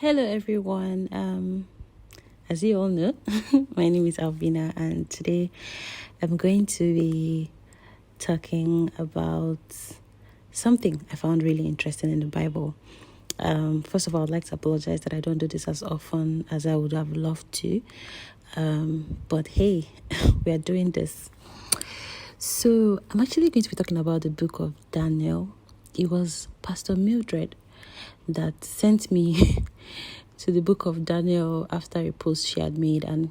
Hello everyone. As you all know, my name is Albina, and today I'm going to be talking about something I found really interesting in the Bible. First of all, I'd like to apologize that I don't do this as often as I would have loved to. But hey, we are doing this. So I'm actually going to be talking about the book of Daniel. It was Pastor Mildred that sent me to the book of Daniel after a post she had made, and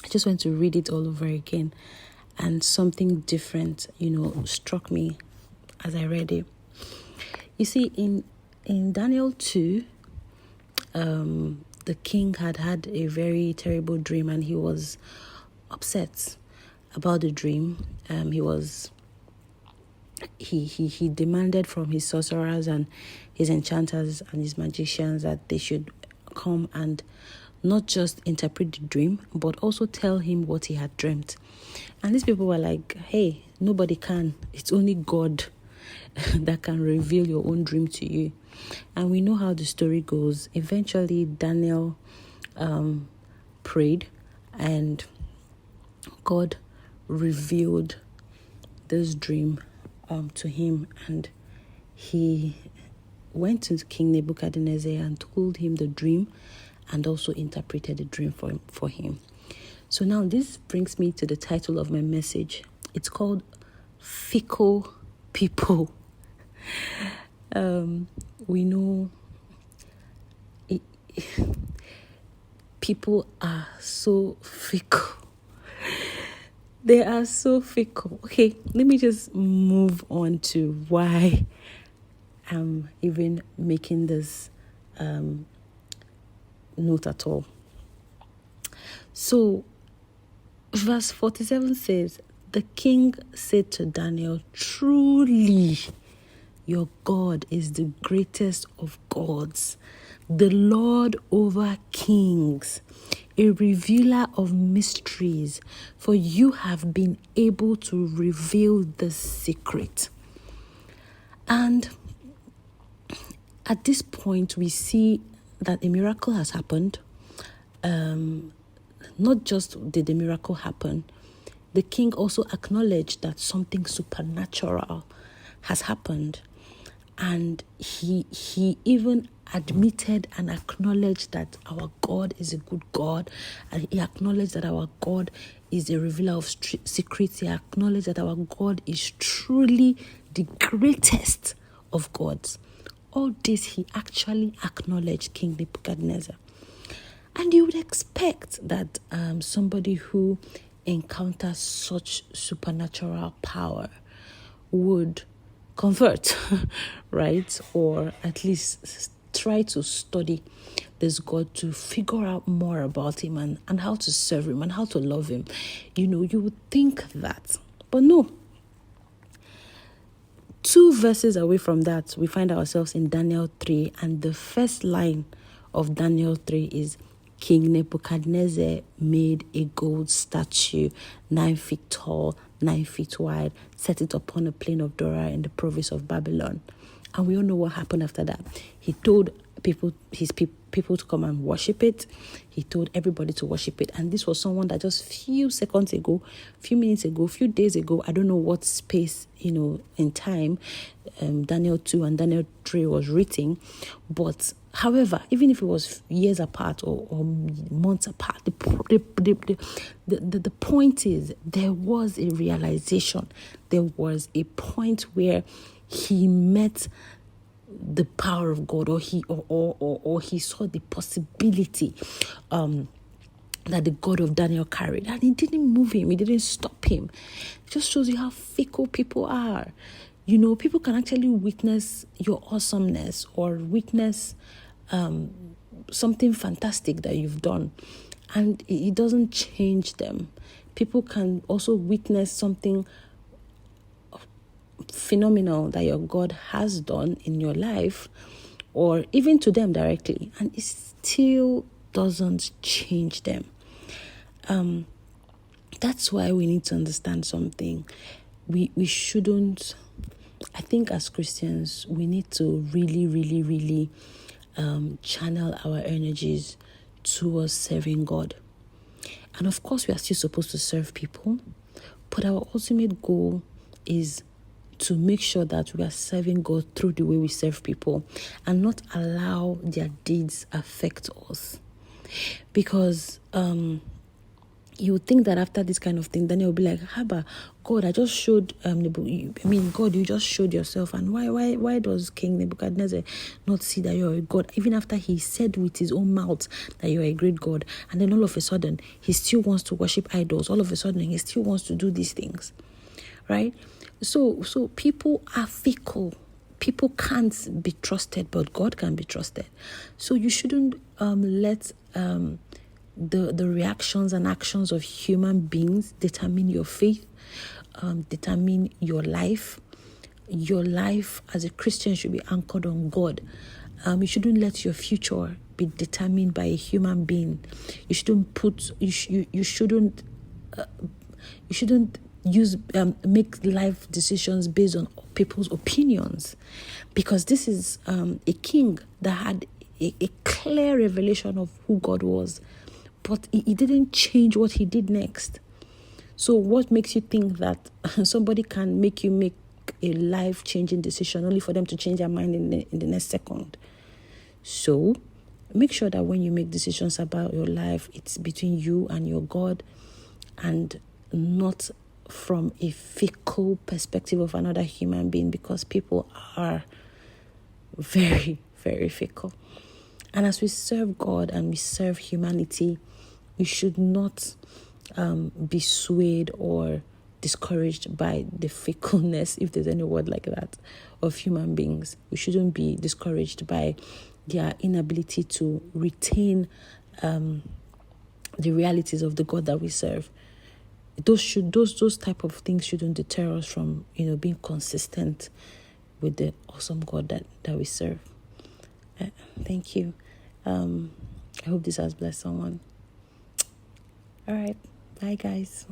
I just went to read it all over again, and something different, struck me as I read it. You see, in Daniel 2, the king had a very terrible dream, and he was upset about the dream. He demanded from his sorcerers and his enchanters and his magicians that they should come and not just interpret the dream, but also tell him what he had dreamt. And these people were like, hey, nobody can. It's only God that can reveal your own dream to you. And we know how the story goes. Eventually, Daniel prayed, and God revealed this dream to him, and he went to King Nebuchadnezzar and told him the dream and also interpreted the dream for him. So now this brings me to the title of my message. It's called Fickle People. We know people are so fickle. They are so fickle. Okay, let me just move on to why I'm even making this note at all. So, verse 47 says, the king said to Daniel, truly, your God is the greatest of gods, the Lord over kings, a revealer of mysteries, for you have been able to reveal the secret. And at this point, we see that a miracle has happened. Not just did the miracle happen, the king also acknowledged that something supernatural has happened. And he even admitted and acknowledged that our God is a good God. And he acknowledged that our God is a revealer of secrets. He acknowledged that our God is truly the greatest of gods. All this he actually acknowledged King Nebuchadnezzar. And you would expect that somebody who encounters such supernatural power would convert, right? Or at least try to study this God to figure out more about him and how to serve him and how to love him. You would think that. But no. 2 verses away from that, we find ourselves in Daniel 3, and the first line of Daniel 3 is, King Nebuchadnezzar made a gold statue 9 feet tall, 9 feet wide, set it upon a plain of Dura in the province of Babylon. And we all know what happened after that. He told his people to come and worship it. He told everybody to worship it. And this was someone that just few seconds ago, few minutes ago, few days ago, I don't know what space, in time, Daniel 2 and Daniel 3 was written. But however, even if it was years apart or months apart, the point is there was a realization. There was a point where he met the power of God, or he saw the possibility that the God of Daniel carried, and it didn't move him, it didn't stop him. It just shows you how fickle people are. People can actually witness your awesomeness or witness something fantastic that you've done, and it doesn't change them. People can also witness something phenomenal that your God has done in your life, or even to them directly, and it still doesn't change them. That's why we need to understand something. We shouldn't, I think as Christians, we need to really, really, really channel our energies towards serving God. And of course, we are still supposed to serve people, but our ultimate goal is to make sure that we are serving God through the way we serve people and not allow their deeds affect us. Because you would think that after this kind of thing, then you'll be like, Haba, God, I just showed God, you just showed yourself. And why does King Nebuchadnezzar not see that you're a God? Even after he said with his own mouth that you're a great God, and then all of a sudden he still wants to worship idols. All of a sudden he still wants to do these things, right? So people are fickle. People can't be trusted, but God can be trusted. So you shouldn't let the reactions and actions of human beings determine your faith, determine your life. Your life as a Christian should be anchored on God. You shouldn't let your future be determined by a human being. You shouldn't make life decisions based on people's opinions, because this is a king that had a clear revelation of who God was, but he didn't change what he did next. So what makes you think that somebody can make you make a life-changing decision only for them to change their mind in the next second? So make sure that when you make decisions about your life, it's between you and your God, and not from a fickle perspective of another human being, because people are very, very fickle. And as we serve God and we serve humanity, we should not be swayed or discouraged by the fickleness, if there's any word like that, of human beings. We shouldn't be discouraged by their inability to retain the realities of the God that we serve. Those type of things shouldn't deter us from being consistent with the awesome God that we serve. Thank you. I hope this has blessed someone. All right. Bye, guys.